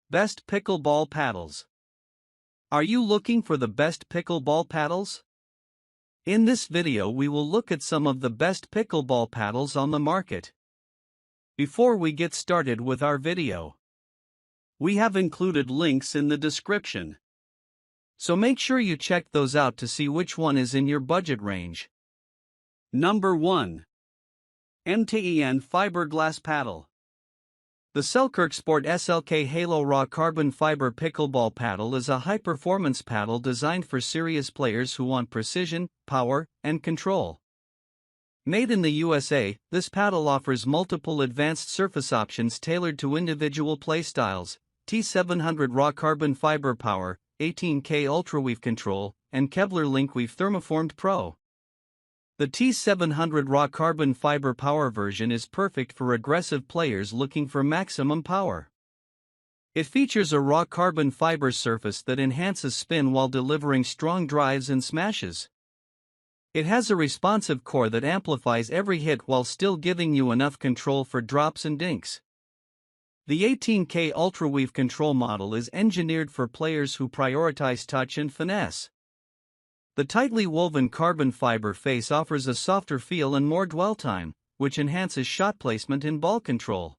Best Pickleball Paddles. Are you looking for the best pickleball paddles? In this video we will look at some of the best pickleball paddles on the market. Before we get started with our video, we have included links in the description. So make sure you check those out to see which one is in your budget range. Number 1. MTEN Fiberglass Paddle. The Selkirk Sport SLK Halo Raw Carbon Fiber Pickleball Paddle is a high-performance paddle designed for serious players who want precision, power, and control. Made in the USA, this paddle offers multiple advanced surface options tailored to individual play styles: T700 Raw Carbon Fiber Power, 18K Ultra Weave Control, and Kevlar Link Weave Thermoformed Pro. The T700 Raw Carbon Fiber Power version is perfect for aggressive players looking for maximum power. It features a raw carbon fiber surface that enhances spin while delivering strong drives and smashes. It has a responsive core that amplifies every hit while still giving you enough control for drops and dinks. The 18K Ultra Weave Control model is engineered for players who prioritize touch and finesse. The tightly woven carbon fiber face offers a softer feel and more dwell time, which enhances shot placement and ball control.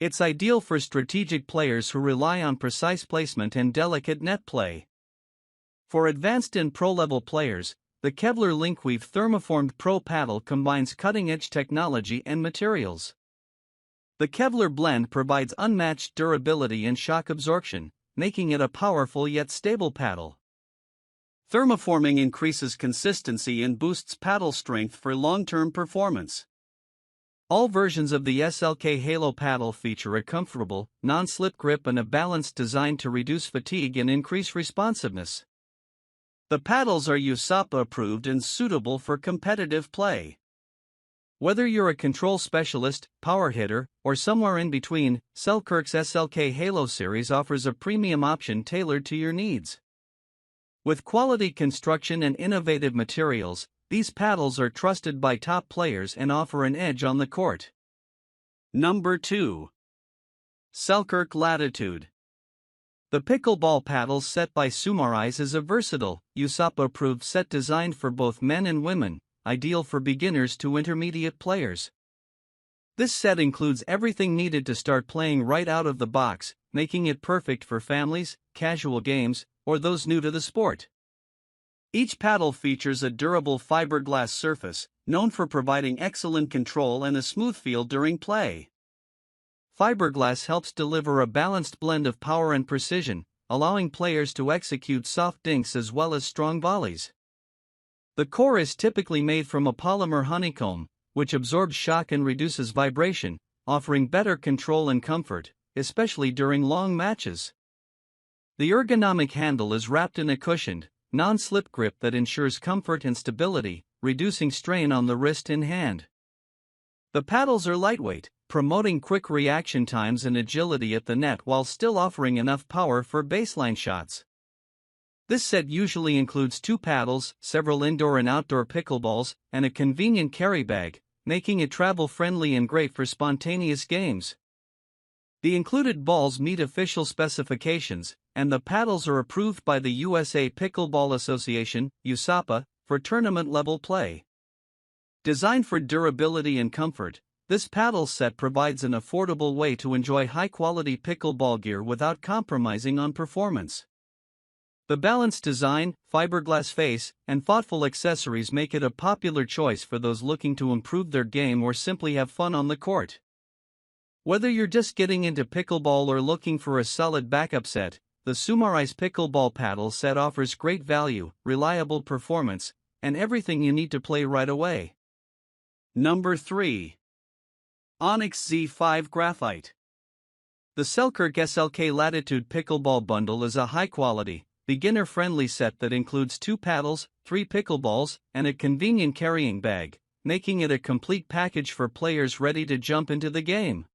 It's ideal for strategic players who rely on precise placement and delicate net play. For advanced and pro-level players, the Kevlar Link Weave Thermoformed Pro paddle combines cutting-edge technology and materials. The Kevlar blend provides unmatched durability and shock absorption, making it a powerful yet stable paddle. Thermoforming increases consistency and boosts paddle strength for long-term performance. All versions of the SLK Halo paddle feature a comfortable, non-slip grip and a balanced design to reduce fatigue and increase responsiveness. The paddles are USAPA approved and suitable for competitive play. Whether you're a control specialist, power hitter, or somewhere in between, Selkirk's SLK Halo series offers a premium option tailored to your needs. With quality construction and innovative materials, these paddles are trusted by top players and offer an edge on the court. Number 2. Selkirk Latitude. The pickleball paddle set by Summarise is a versatile, USAPA-approved set designed for both men and women, ideal for beginners to intermediate players. This set includes everything needed to start playing right out of the box, making it perfect for families, casual games, or those new to the sport. Each paddle features a durable fiberglass surface, known for providing excellent control and a smooth feel during play. Fiberglass helps deliver a balanced blend of power and precision, allowing players to execute soft dinks as well as strong volleys. The core is typically made from a polymer honeycomb, which absorbs shock and reduces vibration, offering better control and comfort, especially during long matches. The ergonomic handle is wrapped in a cushioned, non-slip grip that ensures comfort and stability, reducing strain on the wrist and hand. The paddles are lightweight, promoting quick reaction times and agility at the net while still offering enough power for baseline shots. This set usually includes 2 paddles, several indoor and outdoor pickleballs, and a convenient carry bag, making it travel-friendly and great for spontaneous games. The included balls meet official specifications, and the paddles are approved by the USA Pickleball Association, USAPA, for tournament-level play. Designed for durability and comfort, this paddle set provides an affordable way to enjoy high-quality pickleball gear without compromising on performance. The balanced design, fiberglass face, and thoughtful accessories make it a popular choice for those looking to improve their game or simply have fun on the court. Whether you're just getting into pickleball or looking for a solid backup set, the Summarise Pickleball Paddle set offers great value, reliable performance, and everything you need to play right away. Number 3. Onix Z5 Graphite. The Selkirk SLK Latitude Pickleball Bundle is a high-quality, beginner-friendly set that includes 2 paddles, 3 pickleballs, and a convenient carrying bag, making it a complete package for players ready to jump into the game.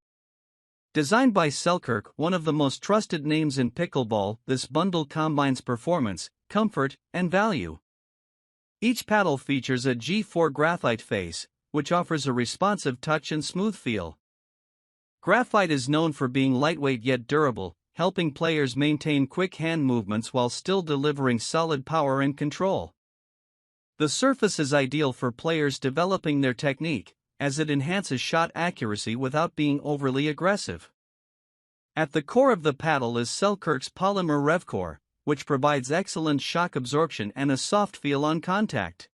Designed by Selkirk, one of the most trusted names in pickleball, this bundle combines performance, comfort, and value. Each paddle features a G4 graphite face, which offers a responsive touch and smooth feel. Graphite is known for being lightweight yet durable, helping players maintain quick hand movements while still delivering solid power and control. The surface is ideal for players developing their technique, as it enhances shot accuracy without being overly aggressive. At the core of the paddle is Selkirk's polymer RevCore, which provides excellent shock absorption and a soft feel on contact.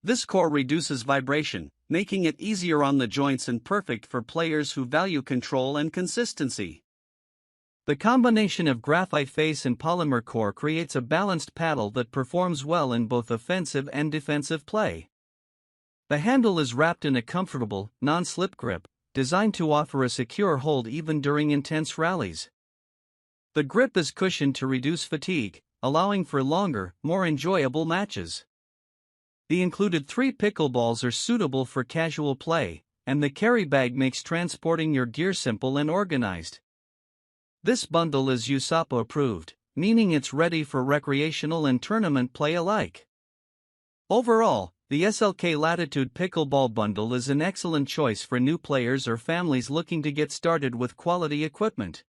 This core reduces vibration, making it easier on the joints and perfect for players who value control and consistency. The combination of graphite face and polymer core creates a balanced paddle that performs well in both offensive and defensive play. The handle is wrapped in a comfortable, non-slip grip, designed to offer a secure hold even during intense rallies. The grip is cushioned to reduce fatigue, allowing for longer, more enjoyable matches. The included 3 pickleballs are suitable for casual play, and the carry bag makes transporting your gear simple and organized. This bundle is USAPA approved, meaning it's ready for recreational and tournament play alike. Overall, the Selkirk Latitude Pickleball Bundle is an excellent choice for new players or families looking to get started with quality equipment.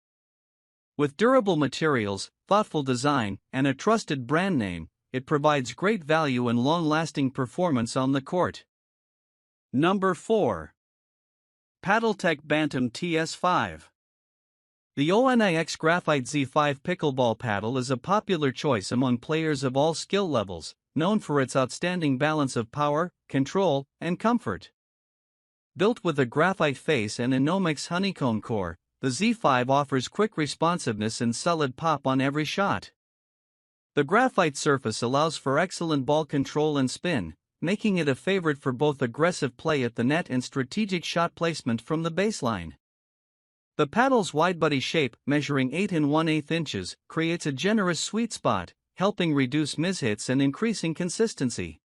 With durable materials, thoughtful design, and a trusted brand name, it provides great value and long-lasting performance on the court. Number 4. Paddletek Bantam TS5. The Onix Graphite Z5 Pickleball Paddle is a popular choice among players of all skill levels, known for its outstanding balance of power, control, and comfort. Built with a graphite face and a Onix honeycomb core, the Z5 offers quick responsiveness and solid pop on every shot. The graphite surface allows for excellent ball control and spin, making it a favorite for both aggressive play at the net and strategic shot placement from the baseline. The paddle's wide-body shape, measuring 8 1/8 inches, creates a generous sweet spot, helping reduce mishits and increasing consistency.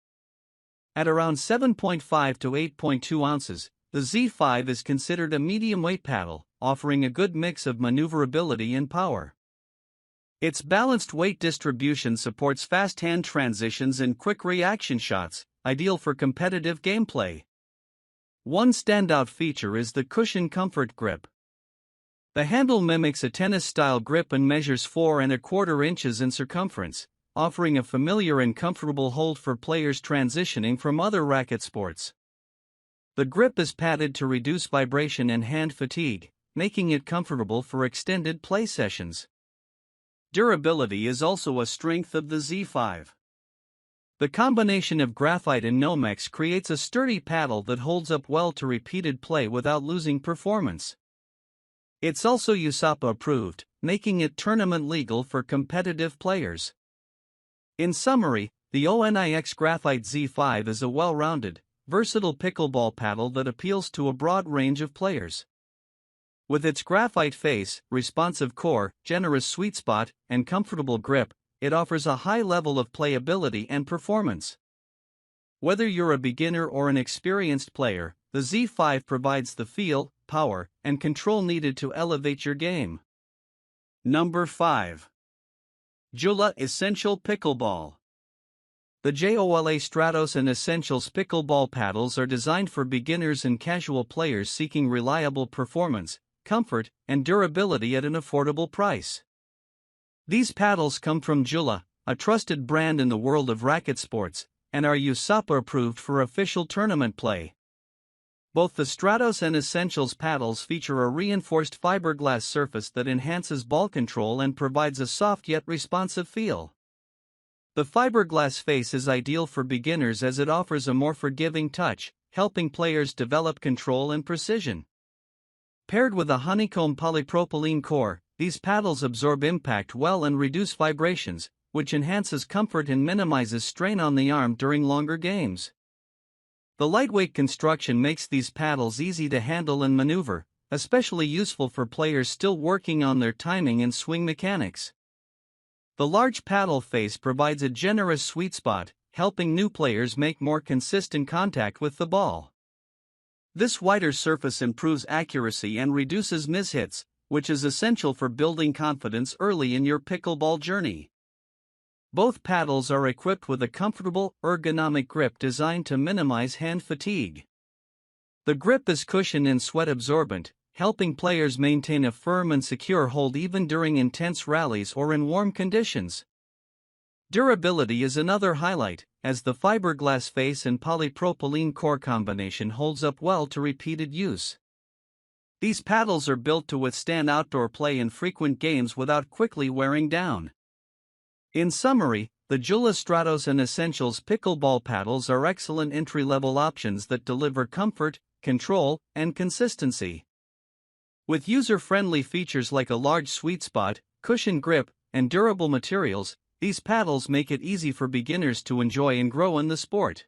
At around 7.5 to 8.2 ounces, the Z5 is considered a medium-weight paddle, offering a good mix of maneuverability and power. Its balanced weight distribution supports fast hand transitions and quick reaction shots, ideal for competitive gameplay. One standout feature is the cushion comfort grip. The handle mimics a tennis-style grip and measures 4 1/4 inches in circumference, offering a familiar and comfortable hold for players transitioning from other racket sports. The grip is padded to reduce vibration and hand fatigue, making it comfortable for extended play sessions. Durability is also a strength of the Z5. The combination of graphite and Onix creates a sturdy paddle that holds up well to repeated play without losing performance. It's also USAPA approved, making it tournament legal for competitive players. In summary, the Onix Graphite Z5 is a well-rounded, versatile pickleball paddle that appeals to a broad range of players. With its graphite face, responsive core, generous sweet spot, and comfortable grip, it offers a high level of playability and performance. Whether you're a beginner or an experienced player, the Z5 provides the feel, power, and control needed to elevate your game. Number 5. Joola Essential Pickleball. The Joola Stratos and Essentials pickleball paddles are designed for beginners and casual players seeking reliable performance, comfort, and durability at an affordable price. These paddles come from Joola, a trusted brand in the world of racket sports, and are USAPA approved for official tournament play. Both the Stratos and Essentials paddles feature a reinforced fiberglass surface that enhances ball control and provides a soft yet responsive feel. The fiberglass face is ideal for beginners as it offers a more forgiving touch, helping players develop control and precision. Paired with a honeycomb polypropylene core, these paddles absorb impact well and reduce vibrations, which enhances comfort and minimizes strain on the arm during longer games. The lightweight construction makes these paddles easy to handle and maneuver, especially useful for players still working on their timing and swing mechanics. The large paddle face provides a generous sweet spot, helping new players make more consistent contact with the ball. This wider surface improves accuracy and reduces mishits, which is essential for building confidence early in your pickleball journey. Both paddles are equipped with a comfortable, ergonomic grip designed to minimize hand fatigue. The grip is cushion and sweat absorbent, helping players maintain a firm and secure hold even during intense rallies or in warm conditions. Durability is another highlight, as the fiberglass face and polypropylene core combination holds up well to repeated use. These paddles are built to withstand outdoor play in frequent games without quickly wearing down. In summary, the Joola Stratos and Essentials pickleball paddles are excellent entry-level options that deliver comfort, control, and consistency. With user-friendly features like a large sweet spot, cushion grip, and durable materials, these paddles make it easy for beginners to enjoy and grow in the sport.